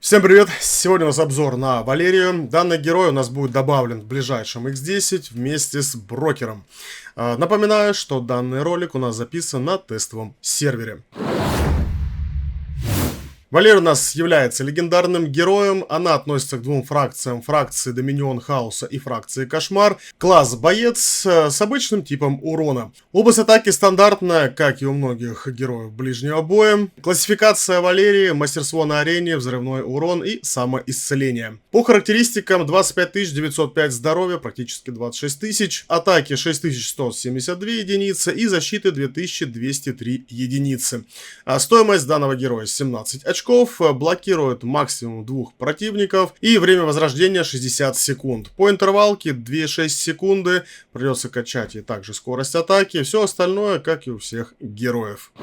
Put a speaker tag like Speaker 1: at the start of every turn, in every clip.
Speaker 1: Всем привет! Сегодня у нас обзор на Валерию. Данный герой у нас будет добавлен в ближайшем X10 вместе с брокером. Напоминаю, что данный ролик у нас записан на тестовом сервере. Валерия у нас является легендарным героем. Она относится к двум фракциям. Фракции Доминион Хаоса и фракции Кошмар. Класс боец с обычным типом урона. Область атаки стандартная, как и у многих героев ближнего боя. Классификация Валерии: мастерство на арене, взрывной урон и самоисцеление. По характеристикам: 25 905 здоровья, практически 26 тысяч. Атаки 6172 единицы и защиты 2203 единицы. Стоимость данного героя 17 очков. Блокирует максимум 2 противников и время возрождения 60 секунд. По интервалке 2,6 секунды. Придется качать и также скорость атаки. Все остальное, как и у всех героев.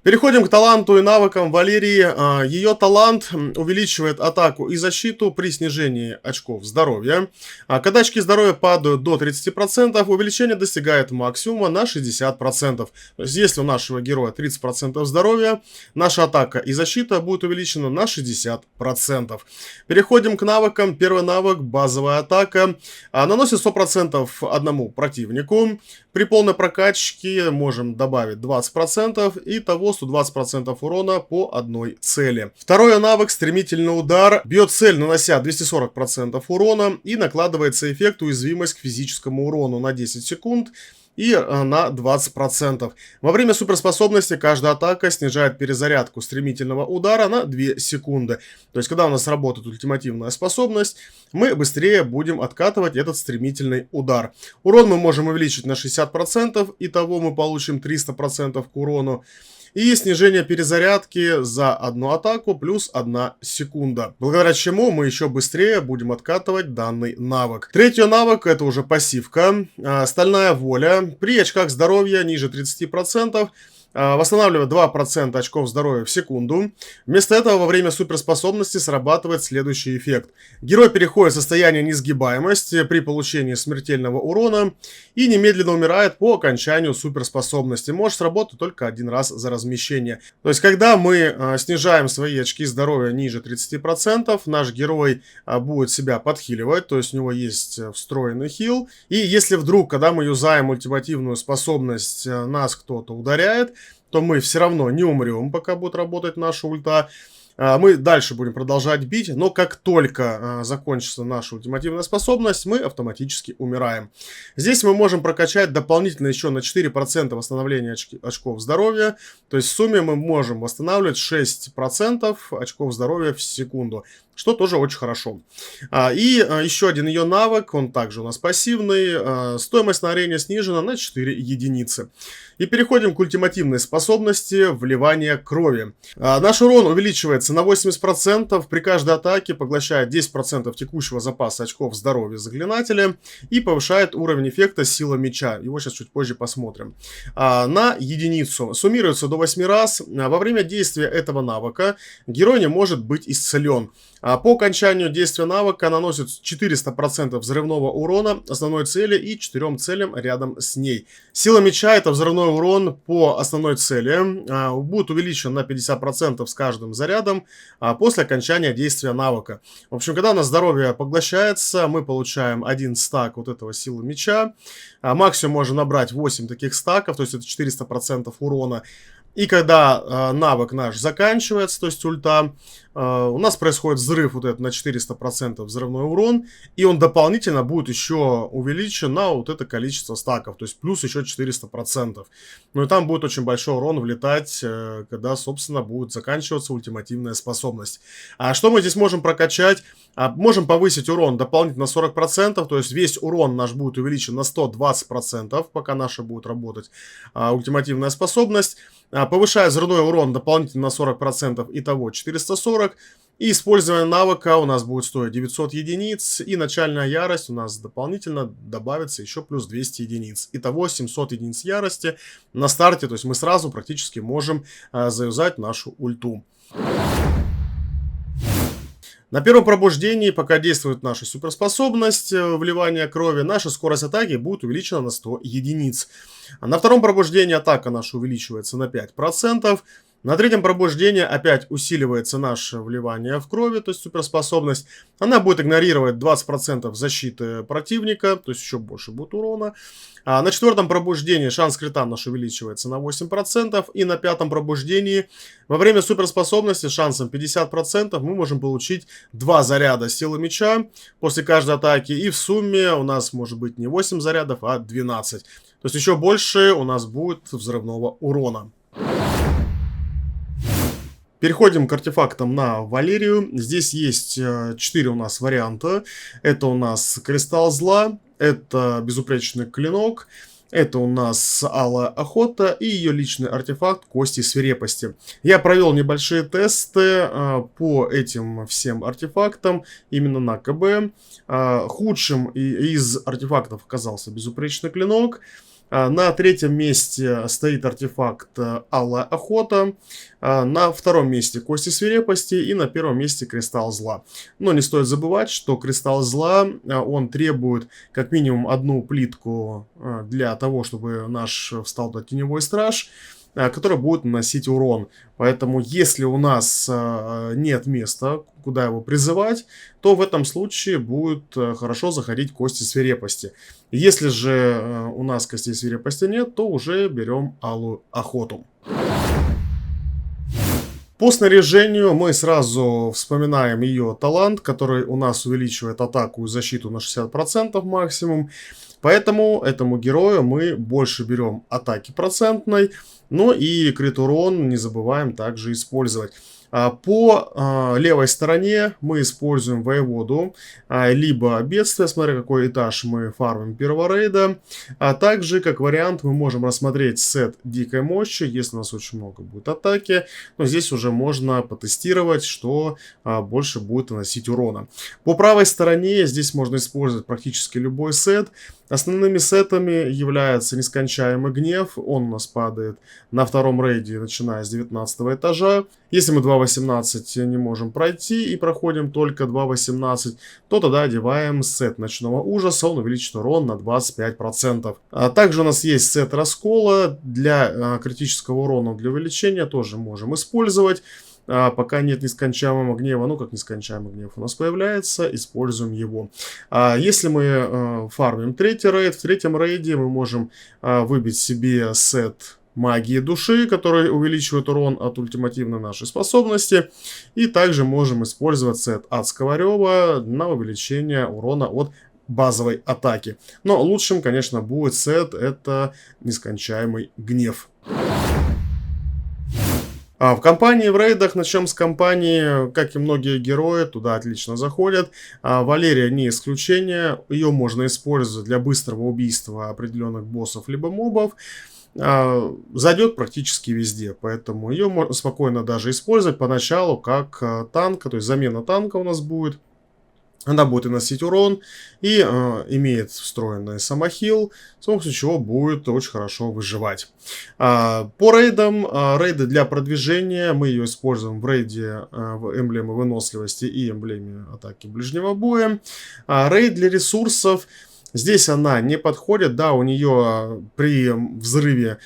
Speaker 1: Переходим к таланту и навыкам Валерии. Ее талант увеличивает атаку и защиту при снижении очков здоровья. Когда очки здоровья падают до 30%, увеличение достигает максимума на 60%. То есть, если у нашего героя 30% здоровья, наша атака и защита будет увеличена на 60%. Переходим к навыкам. Первый навык — базовая атака. Наносит 100% одному противнику. При полной прокачке можем добавить 20%, и того 120% урона по одной цели. Второй навык — стремительный удар. Бьет цель, нанося 240% урона, и накладывается эффект уязвимость к физическому урону на 10 секунд и на 20%. Во время суперспособности каждая атака снижает перезарядку стремительного удара на 2 секунды. То есть, когда у нас работает ультимативная способность, мы быстрее будем откатывать этот стремительный удар. Урон мы можем увеличить на 60%, итого мы получим 300% к урону. И снижение перезарядки за одну атаку плюс 1 секунда. Благодаря чему мы еще быстрее будем откатывать данный навык. Третий навык — это уже пассивка. Стальная воля. При очках здоровья ниже 30%. Восстанавливает 2% очков здоровья в секунду. Вместо этого во время суперспособности срабатывает следующий эффект. Герой переходит в состояние несгибаемости при получении смертельного урона и немедленно умирает по окончанию суперспособности. Может сработать только один раз за размещение. То есть, когда мы снижаем свои очки здоровья ниже 30%, наш герой будет себя подхиливать, то есть у него есть встроенный хил. И если вдруг, когда мы юзаем ультимативную способность, нас кто-то ударяет, то мы все равно не умрем, пока будет работать наша ульта. Мы дальше будем продолжать бить, но как только закончится наша ультимативная способность, мы автоматически умираем. Здесь мы можем прокачать дополнительно еще на 4% восстановления очков здоровья. То есть в сумме мы можем восстанавливать 6% очков здоровья в секунду, что тоже очень хорошо. И еще один ее навык, он также у нас пассивный. Стоимость на арене снижена на 4 единицы. И переходим к ультимативной способности вливания крови. Наш урон увеличивается на 80%, при каждой атаке поглощает 10% текущего запаса очков здоровья заклинателя и повышает уровень эффекта сила меча. Его сейчас чуть позже посмотрим. На единицу. Суммируется до 8 раз. Во время действия этого навыка герой не может быть исцелен. По окончанию действия навыка наносит 400% взрывного урона основной цели и 4 целям рядом с ней. Сила меча — это взрывной урон по основной цели. Будет увеличен на 50% с каждым зарядом после окончания действия навыка. В общем, когда у нас здоровье поглощается, мы получаем 1 стак вот этого силы меча. Максимум можно набрать 8 таких стаков, то есть это 400% урона. И когда навык наш заканчивается, то есть ульта, у нас происходит взрыв вот этот на 400% взрывной урон, и он дополнительно будет еще увеличен на вот это количество стаков, то есть плюс еще 400%. Ну и там будет очень большой урон влетать, когда, собственно, будет заканчиваться ультимативная способность. А что мы здесь можем прокачать? Можем повысить урон дополнительно на 40%, то есть весь урон наш будет увеличен на 120%, пока наша будет работать ультимативная способность. Повышая взрывной урон дополнительно на 40%, итого 440. И использование навыка у нас будет стоить 900 единиц. И начальная ярость у нас дополнительно добавится еще плюс 200 единиц. Итого 700 единиц ярости на старте. То есть мы сразу практически можем заюзать нашу ульту. На первом пробуждении, пока действует наша суперспособность вливания крови, наша скорость атаки будет увеличена на 100 единиц. А на втором пробуждении атака наша увеличивается на 5%. На третьем пробуждении опять усиливается наше вливание в крови, то есть суперспособность. Она будет игнорировать 20% защиты противника, то есть еще больше будет урона. На четвертом пробуждении шанс крита наш увеличивается на 8%. И на пятом пробуждении во время суперспособности с шансом 50% мы можем получить 2 заряда силы меча после каждой атаки. И в сумме у нас может быть не 8 зарядов, а 12. То есть еще больше у нас будет взрывного урона. Переходим к артефактам на Валерию. Здесь есть 4 у нас варианта. Это у нас Кристалл Зла, это Безупречный Клинок, это у нас Алая Охота и ее личный артефакт Кости Свирепости. Я провел небольшие тесты по этим всем артефактам именно на КБ. Худшим из артефактов оказался Безупречный Клинок. На третьем месте стоит артефакт Алая Охота, на втором месте Кости Свирепости и на первом месте Кристалл Зла. Но не стоит забывать, что Кристалл Зла, он требует как минимум 1 плитку для того, чтобы наш встал туда Теневой Страж, который будет наносить урон. Поэтому, если у нас нет места, куда его призывать, то в этом случае будет хорошо заходить Кости Свирепости. Если же у нас Костей Свирепости нет, то уже берем Алую Охоту. По снаряжению мы сразу вспоминаем ее талант, который у нас увеличивает атаку и защиту на 60% максимум. Поэтому этому герою мы больше берем атаки процентной. Ну и крит урон не забываем также использовать. По левой стороне мы используем воеводу, либо бедствие, смотря какой этаж мы фармим первого рейда. А также, как вариант, мы можем рассмотреть сет дикой мощи, если у нас очень много будет атаки. Но здесь уже можно потестировать, что больше будет наносить урона. По правой стороне здесь можно использовать практически любой сет. Основными сетами является Нескончаемый Гнев. Он у нас падает на втором рейде, начиная с 19 этажа. Если мы 2.18 не можем пройти и проходим только 2.18, то тогда одеваем сет Ночного Ужаса. Он увеличит урон на 25%. Также у нас есть сет Раскола. Для критического урона для увеличения тоже можем использовать. Пока нет Нескончаемого Гнева, ну как Нескончаемый Гнев у нас появляется, используем его. Если мы фармим третий рейд, в третьем рейде мы можем выбить себе сет Магии Души, который увеличивает урон от ультимативной нашей способности. И также можем использовать сет Адского Рева на увеличение урона от базовой атаки. Но лучшим, конечно, будет сет, это Нескончаемый Гнев. В кампании, в рейдах, начнем с кампании, как и многие герои, туда отлично заходят. Валерия не исключение, ее можно использовать для быстрого убийства определенных боссов либо мобов. Зайдет практически везде, поэтому ее можно спокойно даже использовать поначалу как танк, то есть замена танка у нас будет. Она будет и носить урон, и имеет встроенный самохил, с помощью чего будет очень хорошо выживать. По рейдам, рейды для продвижения, мы ее используем в рейде в эмблеме выносливости и эмблеме атаки ближнего боя. Рейд для ресурсов, здесь она не подходит, да, у нее при взрыве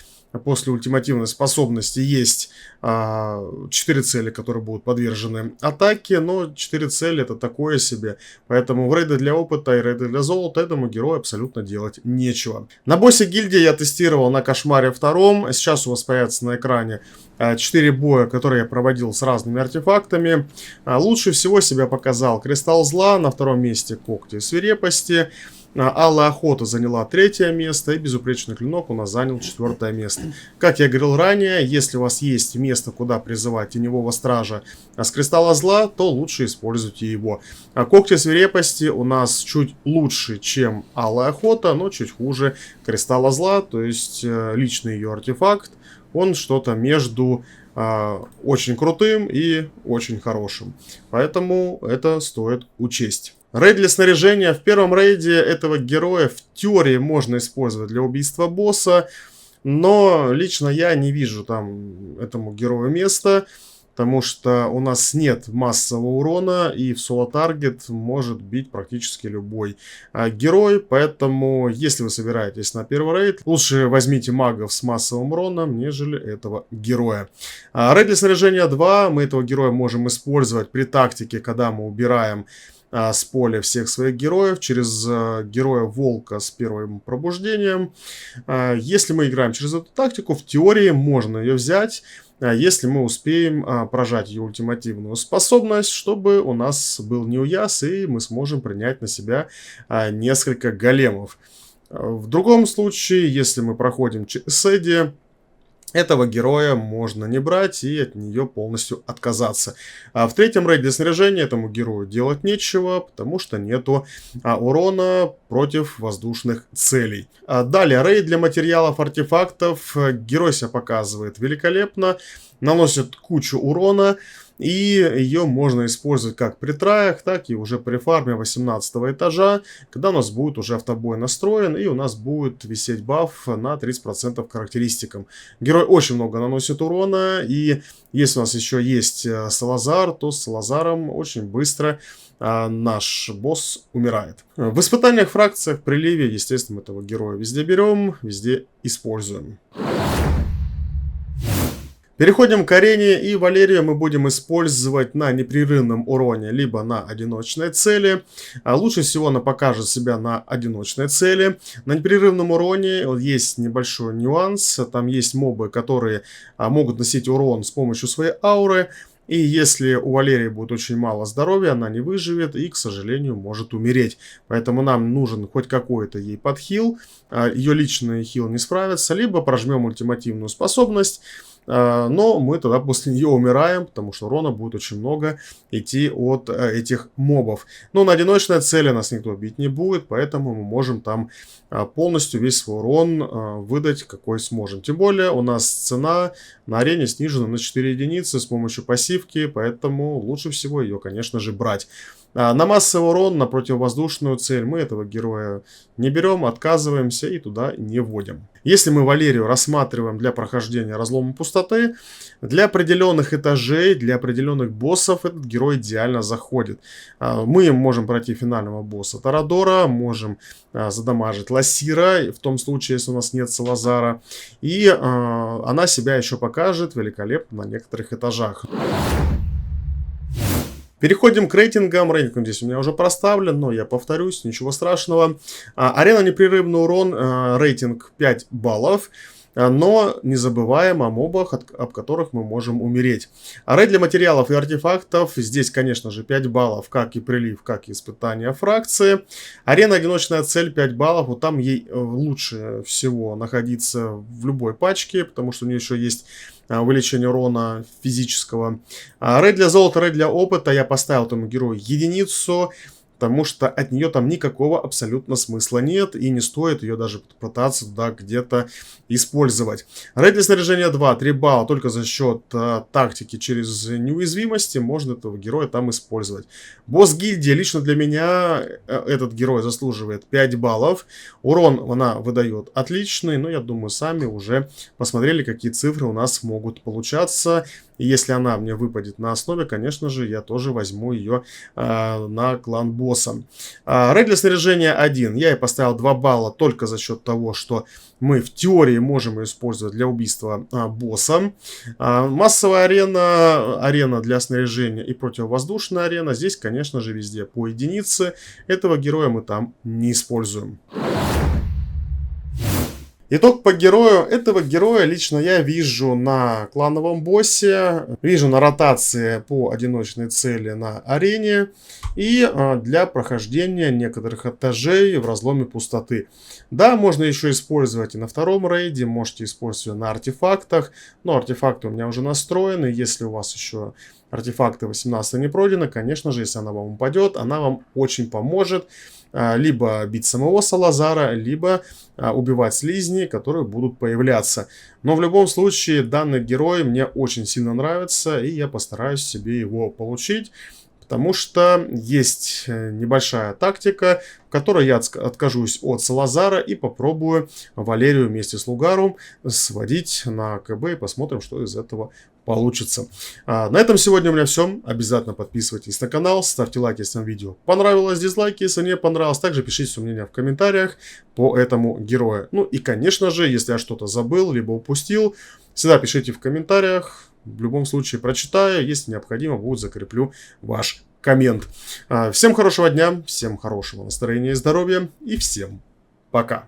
Speaker 1: после ультимативной способности есть 4 цели, которые будут подвержены атаке, но 4 цели это такое себе, поэтому в рейды для опыта и рейды для золота этому герою абсолютно делать нечего. На боссе гильдии я тестировал на Кошмаре 2, сейчас у вас появится на экране 4 боя, которые я проводил с разными артефактами. Лучше всего себя показал Кристалл Зла, на втором месте Когти Свирепости. Алая Охота заняла 3 место, и Безупречный Клинок у нас занял 4 место. Как я говорил ранее, если у вас есть место, куда призывать Теневого Стража с Кристалла Зла, то лучше используйте его. Когти Свирепости у нас чуть лучше, чем Алая Охота, но чуть хуже Кристалла Зла, то есть личный ее артефакт, он что-то между очень крутым и очень хорошим. Поэтому это стоит учесть. Рейд для снаряжения. В первом рейде этого героя в теории можно использовать для убийства босса, но лично я не вижу там этому герою места. потому что у нас нет массового урона, и в соло-таргет может бить практически любой герой, поэтому если вы собираетесь на первый рейд, лучше возьмите магов с массовым уроном, нежели этого героя. Рейд для снаряжения 2, мы этого героя можем использовать при тактике, когда мы убираем с поля всех своих героев через героя волка с первым пробуждением. Если мы играем через эту тактику, в теории можно ее взять, если мы успеем прожать ее ультимативную способность, чтобы у нас был неуяз и мы сможем принять на себя несколько големов. В другом случае, если мы проходим через Эдди, этого героя можно не брать и от нее полностью отказаться. В третьем рейде снаряжения этому герою делать нечего, потому что нету урона против воздушных целей. Далее, рейд для материалов, артефактов. Герой себя показывает великолепно, наносит кучу урона. И ее можно использовать как при траях, так и уже при фарме 18 этажа, когда у нас будет уже автобой настроен, и у нас будет висеть баф на 30% к характеристикам. Герой очень много наносит урона, и если у нас еще есть Салазар, то с Салазаром очень быстро наш босс умирает. В испытаниях, фракциях, приливе, естественно, этого героя везде берем, везде используем. Переходим к арене, и Валерию мы будем использовать на непрерывном уроне, либо на одиночной цели. Лучше всего она покажет себя на одиночной цели. На непрерывном уроне есть небольшой нюанс. Там есть мобы, которые могут носить урон с помощью своей ауры. И если у Валерии будет очень мало здоровья, она не выживет и, к сожалению, может умереть. Поэтому нам нужен хоть какой-то ей подхил. Ее личный хил не справится. Либо прожмем ультимативную способность. Но мы тогда после нее умираем, потому что урона будет очень много идти от этих мобов. Но на одиночной цели нас никто бить не будет, поэтому мы можем там полностью весь свой урон выдать, какой сможем. Тем более у нас цена на арене снижена на 4 единицы с помощью пассивки, поэтому лучше всего ее, конечно же, брать. На массовый урон, на противовоздушную цель мы этого героя не берем, отказываемся и туда не вводим. Если мы Валерию рассматриваем для прохождения разлома пустоты, для определенных этажей, для определенных боссов этот герой идеально заходит. Мы можем пройти финального босса Торадора, можем задамажить Лассира, в том случае, если у нас нет Салазара. И она себя еще покажет великолепно на некоторых этажах. Переходим к рейтингам. Рейтинг здесь у меня уже проставлен, но я повторюсь, ничего страшного. Арена непрерывный урон, рейтинг 5 баллов. Но не забываем о мобах, об которых мы можем умереть. Рейд для материалов и артефактов. Здесь, конечно же, 5 баллов, как и прилив, как и испытание фракции. Арена одиночная цель 5 баллов. Вот там ей лучше всего находиться в любой пачке, потому что у нее еще есть увеличение урона физического. Рейд для золота, рейд для опыта. Я поставил этому герою единицу, потому что от нее там никакого абсолютно смысла нет, и не стоит ее даже пытаться туда где-то использовать. Рейд для снаряжения 2, 3 балла, только за счет тактики через неуязвимости можно этого героя там использовать. Босс гильдии, лично для меня этот герой заслуживает 5 баллов. Урон она выдает отличный, но я думаю, сами уже посмотрели, какие цифры у нас могут получаться. И если она мне выпадет на основе, конечно же, я тоже возьму ее на клан босса. Рейд для снаряжения 1. Я ей поставил 2 балла только за счет того, что мы в теории можем ее использовать для убийства босса. Массовая арена, арена для снаряжения и противовоздушная арена. Здесь, конечно же, везде по единице. Этого героя мы там не используем. Итог по герою. Этого героя лично я вижу на клановом боссе, вижу на ротации по одиночной цели на арене и для прохождения некоторых этажей в разломе пустоты. Да, можно еще использовать и на втором рейде, можете использовать на артефактах, но артефакты у меня уже настроены. Если у вас еще артефакты 18 не пройдены, конечно же, если она вам упадет, она вам очень поможет. Либо бить самого Салазара, либо убивать слизней, которые будут появляться. Но в любом случае данный герой мне очень сильно нравится, и я постараюсь себе его получить. Потому что есть небольшая тактика, в которой я откажусь от Салазара и попробую Валерию вместе с Лугаром сводить на КБ и посмотрим, что из этого получится. На этом сегодня у меня все. Обязательно подписывайтесь на канал, ставьте лайк, если вам видео понравилось, дизлайки, если не понравилось. Также пишите свое мнение в комментариях по этому герою. Ну и, конечно же, если я что-то забыл, либо упустил, всегда пишите в комментариях. В любом случае прочитаю. Если необходимо, будет закреплю ваш коммент. Всем хорошего дня, всем хорошего настроения и здоровья. И всем пока.